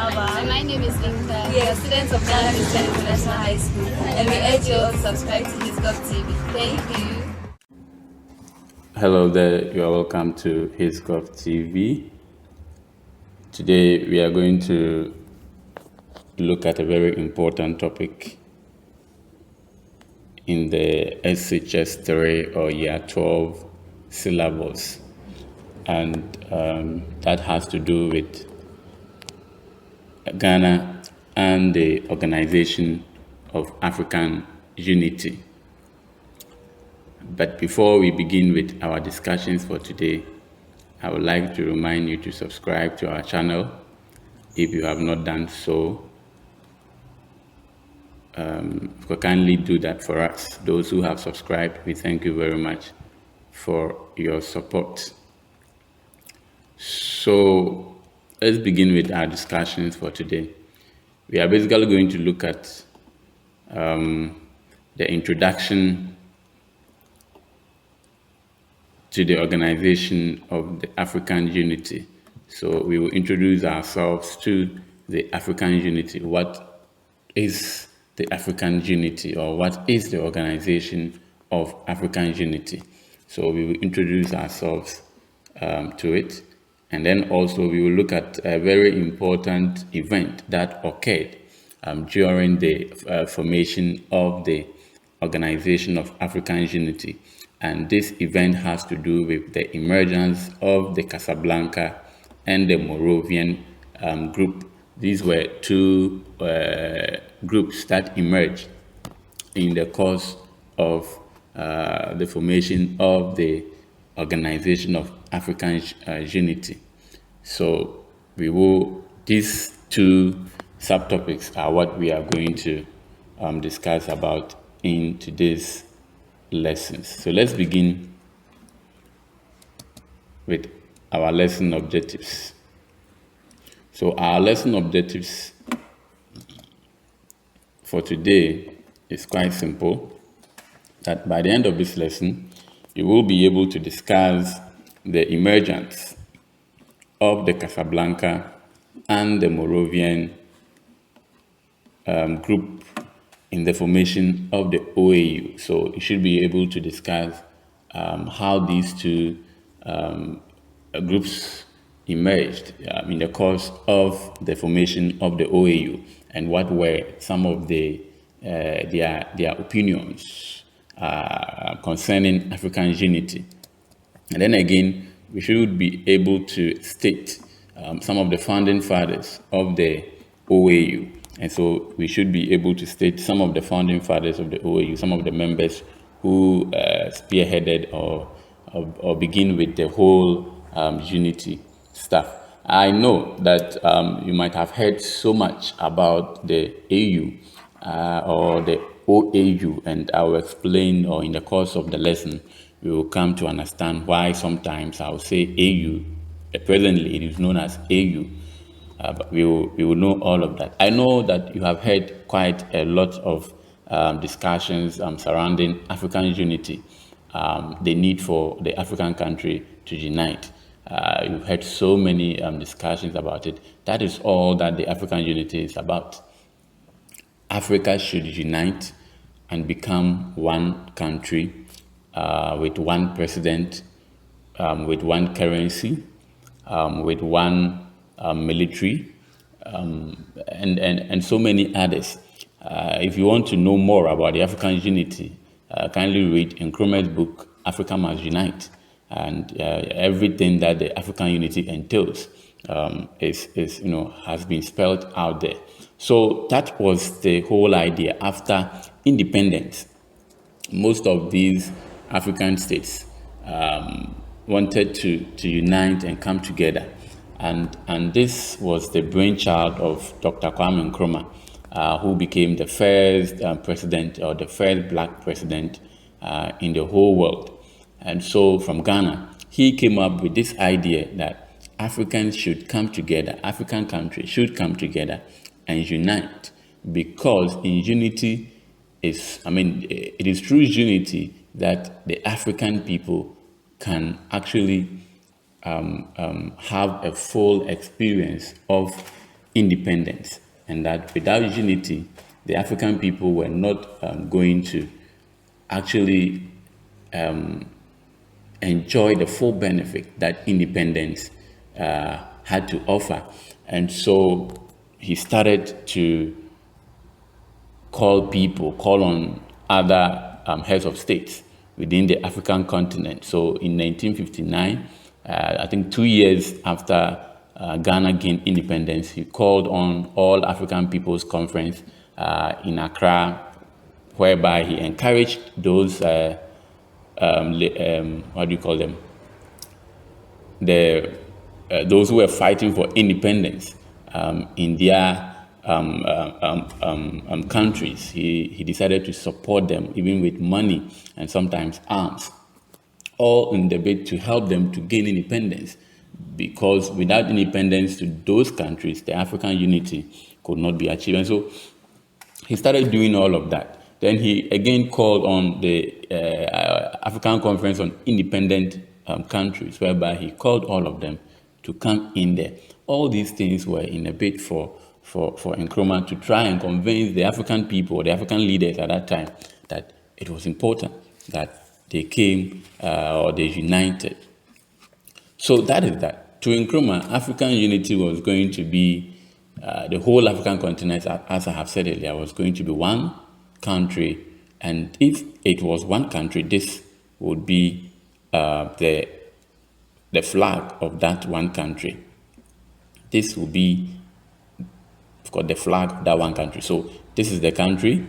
And my name is Inka. We are students of Ghana Christian International High School, and we urge you all to subscribe to His Gov TV. Thank you. Hello there, you are welcome to His Gov TV. Today we are going to look at a very important topic in the SHS 3 or Year 12 syllabus, and that has to do with Ghana and the Organization of African Unity. But before we begin with our discussions for today, I would like to remind you to subscribe to our channel if you have not done so. Kindly do that for us. Those who have subscribed, we thank you very much for your support. So let's begin with our discussions for today. We are basically going to look at the introduction to the Organization of the African Unity. So we will introduce ourselves to the African Unity. What is the African Unity, or what is the Organization of African Unity? So we will introduce ourselves to it, and then also we will look at a very important event that occurred during the formation of the Organization of African Unity. And this event has to do with the emergence of the Casablanca and the Moravian group. These were two groups that emerged in the course of the formation of the Organization of African Unity. So these two subtopics are what we are going to discuss about in today's lessons. So let's begin with our lesson objectives. So our lesson objectives for today is quite simple, that by the end of this lesson, you will be able to discuss the emergence of the Casablanca and the Moravian group in the formation of the OAU. So you should be able to discuss how these two groups emerged in the course of the formation of the OAU, and what were some of their opinions concerning African unity. And then again, we should be able to state some of the founding fathers of the OAU. And so we should be able to state some of the founding fathers of the OAU, some of the members who spearheaded or begin with the whole unity stuff. I know that you might have heard so much about the AU or the OAU, and I will explain, or in the course of the lesson, we will come to understand why sometimes I will say AU. Presently, it is known as AU. But we will know all of that. I know that you have heard quite a lot of discussions surrounding African unity, the need for the African country to unite. You've heard so many discussions about it. That is all that the African unity is about. Africa should unite and become one country with one president, with one currency, with one military, and so many others. If you want to know more about the African unity, kindly read Nkrumah's book, Africa Must Unite, and everything that the African unity entails has been spelled out there. So that was the whole idea. After independence, most of these African states wanted to unite and come together. And this was the brainchild of Dr. Kwame Nkrumah, who became the first president, or the first black president in the whole world. And so from Ghana, he came up with this idea that Africans should come together, African countries should come together and unite, because in unity it is through unity that the African people can actually have a full experience of independence, and that without unity, the African people were not going to actually enjoy the full benefit that independence had to offer. And so he started to call on other heads of states within the African continent. So in 1959, I think 2 years after Ghana gained independence, he called on all African People's Conference in Accra, whereby he encouraged those, what do you call them? Those who were fighting for independence in their countries. He decided to support them, even with money and sometimes arms, all in the bid to help them to gain independence. Because without independence to those countries, the African unity could not be achieved. And so he started doing all of that. Then he again called on the African Conference on Independent Countries, whereby he called all of them to come in there. All these things were in a bid for Nkrumah to try and convince the African people, the African leaders at that time, that it was important that they came or they united. So that is that. To Nkrumah, African unity was going to be the whole African continent, as I have said earlier, was going to be one country. And if it was one country, this would be the flag of that one country. This will be, of course, the flag of that one country. So this is the country,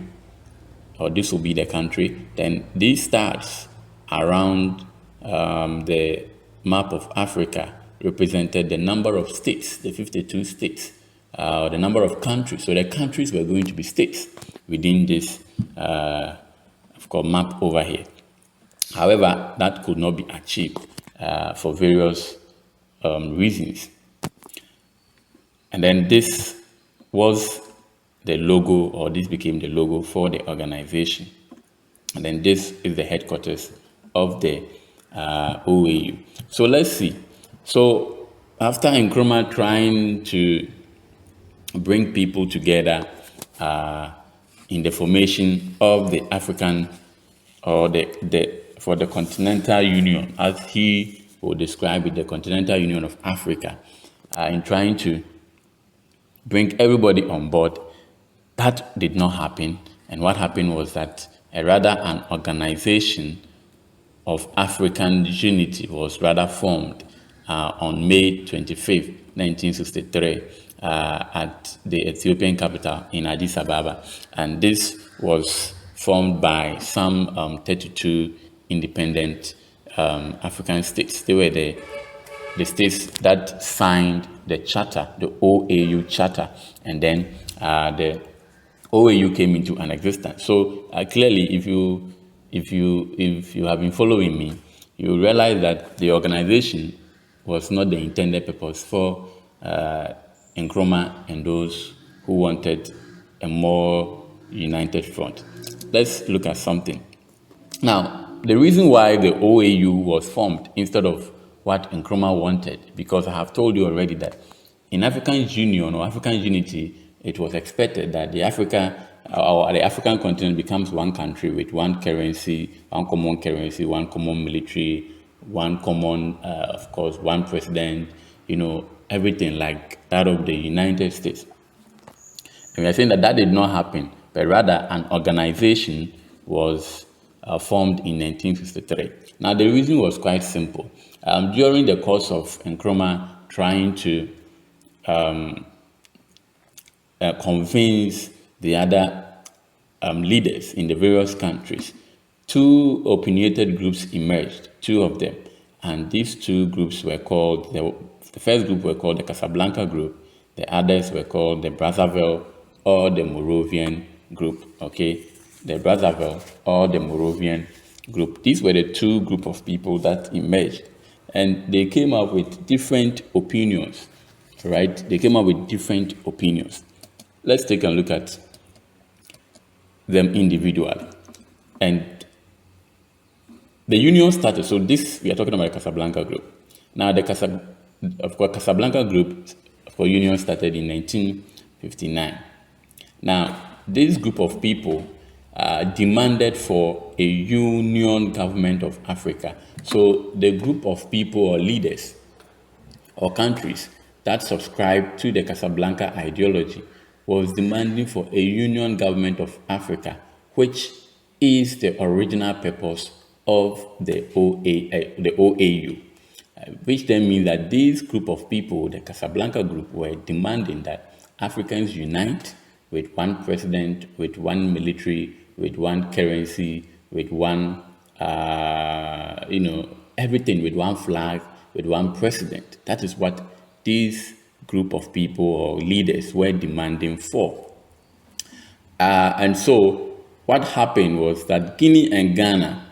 or this will be the country. Then these stars around the map of Africa represented the number of states, the 52 states, the number of countries. So the countries were going to be states within this, of course, map over here. However, that could not be achieved for various reasons. And then this was the logo, or this became the logo for the organization. And then this is the headquarters of the OAU. So let's see. So after Nkrumah trying to bring people together in the formation of the African, or for the Continental Union, as he would describe it, the Continental Union of Africa, in trying to bring everybody on board, that did not happen. And what happened was that rather an organization of African unity was rather formed on May 25th, 1963, at the Ethiopian capital in Addis Ababa. And this was formed by some 32 independent African states. They were the states that signed the charter, the OAU charter, and then the OAU came into an existence. So clearly, if you have been following me, you realize that the organization was not the intended purpose for Nkrumah and those who wanted a more united front. Let's look at something. Now, the reason why the OAU was formed instead of what Nkrumah wanted, because I have told you already that in African Union or African unity, it was expected that the African continent becomes one country with one currency, one common military, one common, of course, one president, everything like that of the United States. And we are saying that did not happen, but rather an organization was formed in 1963. Now, the reason was quite simple. During the course of Nkrumah trying to convince the other leaders in the various countries, two opinionated groups emerged, two of them. And these two groups were called, the first group were called the Casablanca group, the others were called the Brazzaville or the Moravian group, okay? The Brazzaville or the Moravian group. These were the two group of people that emerged. And they came up with different opinions, right? They came up with different opinions. Let's take a look at them individually. And the union started, so this, we are talking about the Casablanca group. Now, the Casablanca group for union started in 1959. Now, this group of people demanded for a union government of Africa. So the group of people or leaders or countries that subscribed to the Casablanca ideology was demanding for a union government of Africa, which is the original purpose of the OAU, which then means that this group of people, the Casablanca group, were demanding that Africans unite with one president, with one military, with one currency, with one, everything, with one flag, with one president. That is what this group of people or leaders were demanding for. And so what happened was that Guinea and Ghana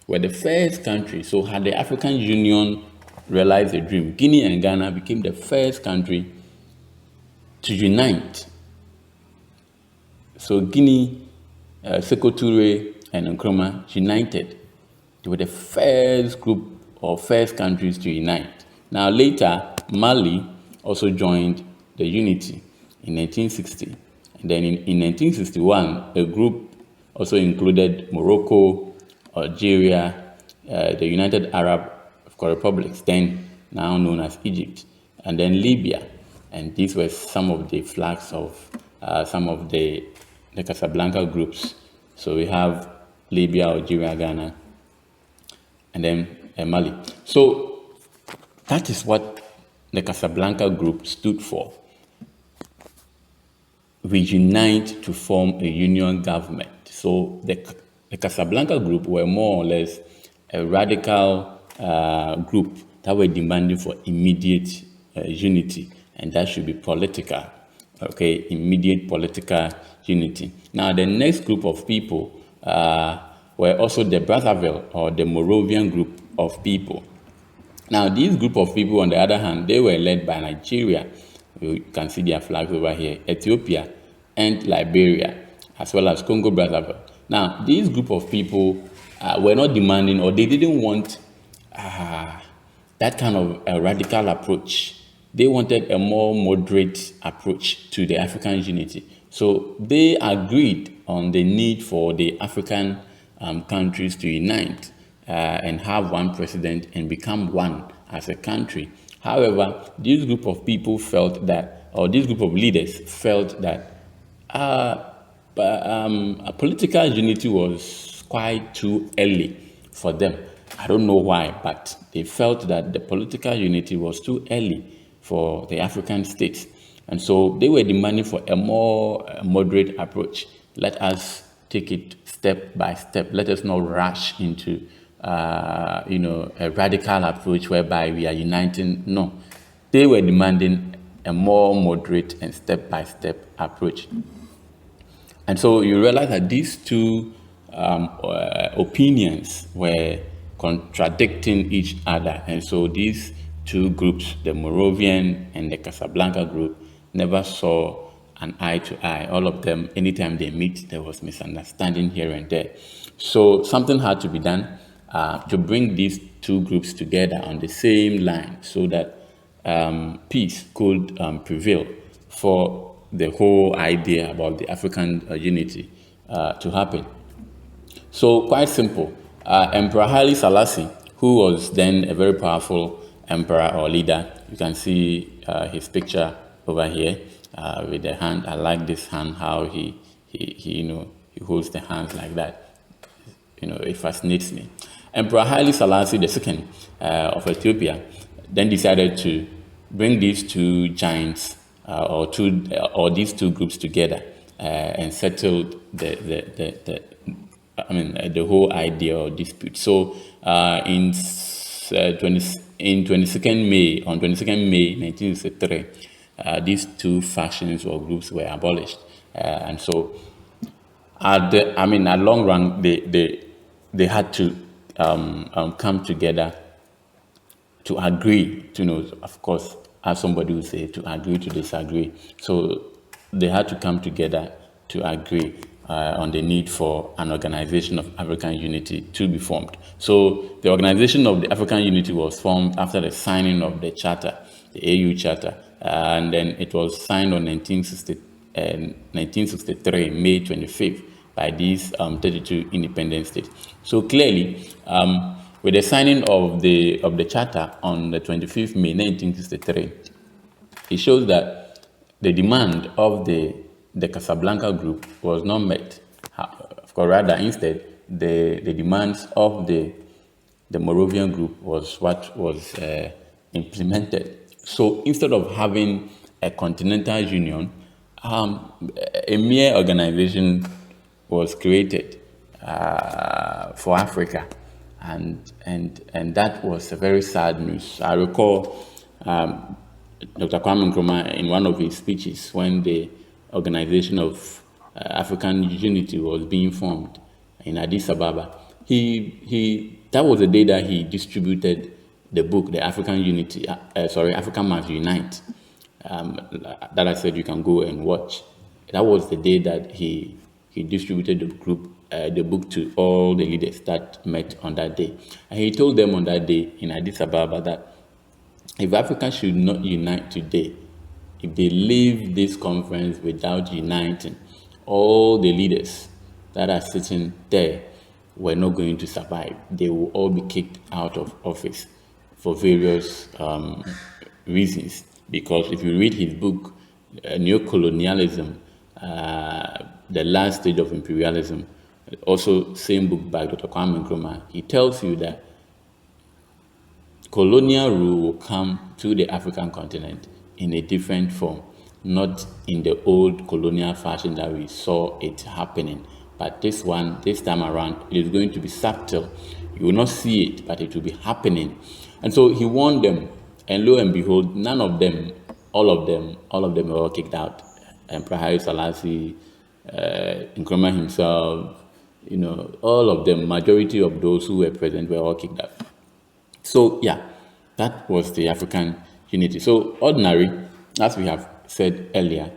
were the first country. So had the African Union realized the dream, Guinea and Ghana became the first country to unite. So Guinea, Sékou Touré, and Nkrumah united. They were the first group or first countries to unite. Now later, Mali also joined the unity in 1960. And then in 1961, a group also included Morocco, Algeria, the United Arab Republics, then now known as Egypt, and then Libya. And these were some of the flags of some of the Casablanca groups. So we have Libya, Algeria, Ghana, and then Mali. So that is what the Casablanca group stood for. We unite to form a union government. So the Casablanca group were more or less a radical group that were demanding for immediate unity, and that should be political. Okay, immediate political unity. Now, the next group of people were also the Brazzaville or the Moravian group of people. Now, this group of people, on the other hand, they were led by Nigeria. You can see their flags over here, Ethiopia and Liberia, as well as Congo Brazzaville. Now, this group of people were not demanding, or they didn't want that kind of a radical approach. They wanted a more moderate approach to the African unity. So they agreed on the need for the African countries to unite and have one president and become one as a country. However, this group of people felt that, or this group of leaders felt that a political unity was quite too early for them. I don't know why, but they felt that the political unity was too early for the African states. And so they were demanding for a more moderate approach. Let us take it step by step. Let us not rush into a radical approach whereby we are uniting. No, they were demanding a more moderate and step-by-step approach. And so you realize that these two opinions were contradicting each other. And so these two groups, the Moravian and the Casablanca group, never saw an eye to eye. All of them, anytime they meet, there was misunderstanding here and there. So something had to be done to bring these two groups together on the same line so that peace could prevail for the whole idea about the African unity to happen. So quite simple. Emperor Haile Selassie, who was then a very powerful emperor or leader, you can see his picture over here with the hand. I like this hand, how he holds the hands like that. It fascinates me. Emperor Haile Selassie II of Ethiopia then decided to bring these two giants or these two groups together and settled the whole idea or dispute. So on 22nd May 1963, these two factions or groups were abolished, and so at long run they had to come together to agree to, of course, as somebody would say, to agree to disagree. So they had to come together to agree on the need for an organization of African unity to be formed. So the organization of the African unity was formed after the signing of the charter, the AU charter, and then it was signed on 1963, May 25th, by these 32 independent states. So clearly, with the signing of the charter on the 25th May 1963, it shows that the demand of the Casablanca group was not met. Of course, rather instead, the demands of the Moravian group was what was implemented. So instead of having a continental union, a mere organization was created for Africa, and that was a very sad news. I recall Dr. Kwame Nkrumah in one of his speeches when the Organization of African Unity was being formed in Addis Ababa. That was the day that he distributed the book, the African Must Unite, that I said you can go and watch. That was the day that he distributed the book to all the leaders that met on that day. And he told them on that day in Addis Ababa that if Africa should not unite today, if they leave this conference without uniting, all the leaders that are sitting there were not going to survive. They will all be kicked out of office for various reasons. Because if you read his book, Neocolonialism, the last stage of imperialism, also same book by Dr. Kwame Nkrumah, he tells you that colonial rule will come to the African continent in a different form, not in the old colonial fashion that we saw it happening. But this time around, it is going to be subtle. You will not see it, but it will be happening. And so he warned them, and lo and behold, none of them, all of them were all kicked out. Emperor Haile Selassie, Nkrumah himself, all of them, majority of those who were present were all kicked out. So yeah, that was the African unity. So ordinary, as we have said earlier,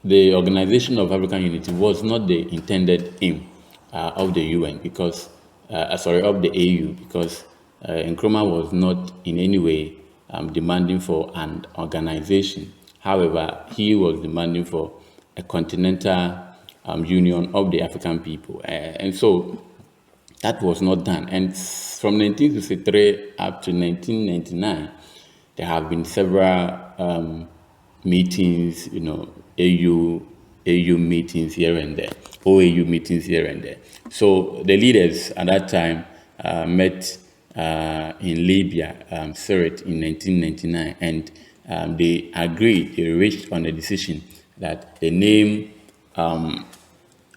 the Organization of African Unity was not the intended aim of the UN because, of the AU, because Nkrumah was not in any way demanding for an organization. However, he was demanding for a continental union of the African people. And so that was not done. And from 1963 up to 1999, there have been several meetings, AU meetings here and there, OAU meetings here and there. So the leaders at that time met in Libya, Sirte, in 1999, and they reached on a decision that the name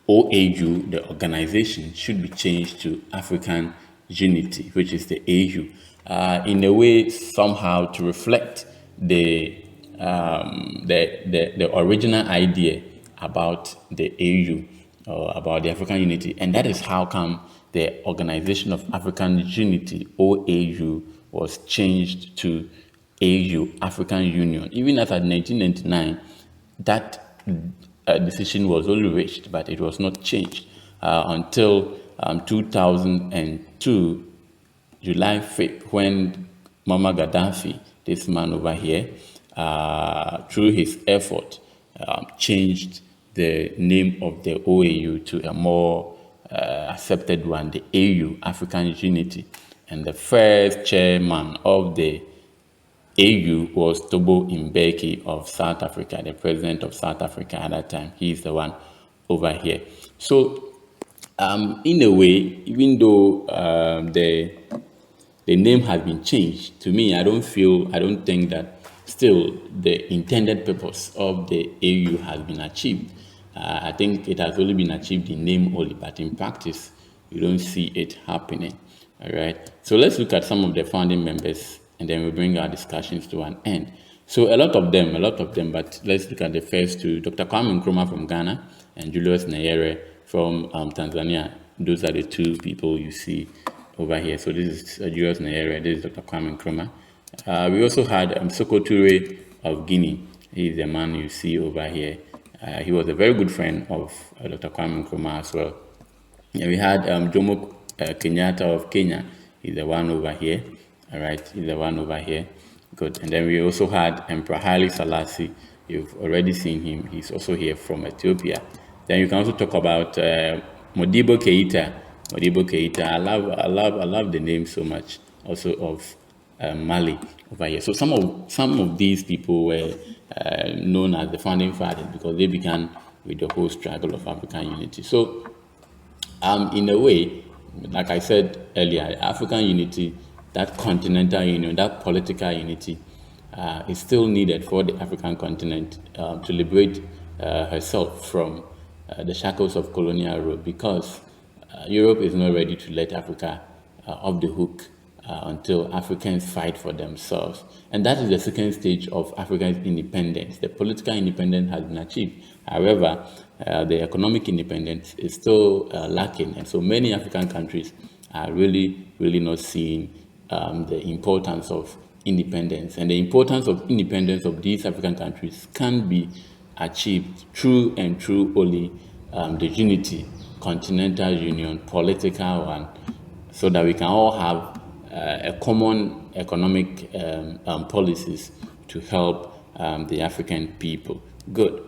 OAU, the organization, should be changed to African Unity, which is the AU, in a way somehow to reflect the original idea about the AU, or about the African Unity, and that is how come the Organization of African Unity, OAU, was changed to AU, African Union. Even as at 1999, that decision was only reached, but it was not changed until 2002, July 5th, when Muammar Gaddafi, this man over here, through his effort, changed the name of the OAU to a more accepted one, the AU, African Unity. And the first chairman of the AU was Thabo Mbeki of South Africa, the president of South Africa at that time. He is the one over here. So, in a way, even though the name has been changed, to me, I don't think that still the intended purpose of the AU has been achieved. I think it has only been achieved in name only, but in practice, you don't see it happening. All right. So let's look at some of the founding members, and then we'll bring our discussions to an end. So a lot of them, but let's look at the first two: Dr. Kwame Nkrumah from Ghana and Julius Nyerere from Tanzania. Those are the two people you see over here. So this is Julius Nyerere. This is Dr. Kwame Nkrumah. We also had Sékou Touré of Guinea. He is the man you see over here. He was a very good friend of Dr. Kwame Nkrumah as well. And we had Jomo Kenyatta of Kenya. He's the one over here. All right, he's the one over here. Good. And then we also had Emperor Haile Selassie. You've already seen him. He's also here from Ethiopia. Then you can also talk about Modibo Keita. Modibo Keita. I love the name so much. Also of Mali over here. So some of these people were known as the founding fathers because they began with the whole struggle of African unity. So in a way, like I said earlier, African unity, that continental union, that political unity, is still needed for the African continent to liberate herself from the shackles of colonial rule, because Europe is not ready to let Africa off the hook until Africans fight for themselves. And that is the second stage of African independence. The political independence has been achieved. However, the economic independence is still lacking. And so many African countries are really not seeing the importance of independence. And the importance of independence of these African countries can be achieved through only the unity, continental union, political one, so that we can all have a common economic policies to help the African people. Good.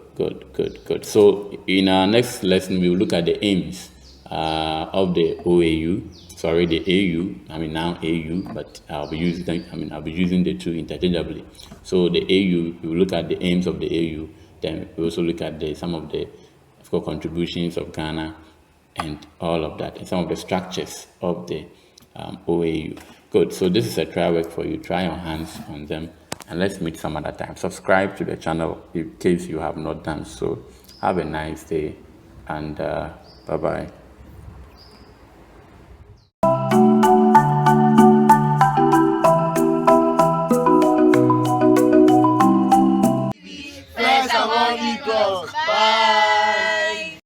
So in our next lesson, we will look at the aims of the OAU. Sorry, the AU. I mean now AU, but I'll be using the two interchangeably. So the AU, we will look at the aims of the AU. Then we also look at some of the contributions of Ghana and all of that, and some of the structures of the OAU. Good. So this is a trial work for you. Try your hands on them, and let's meet some other time. Subscribe to the channel in case you have not done so. Have a nice day, and bye-bye.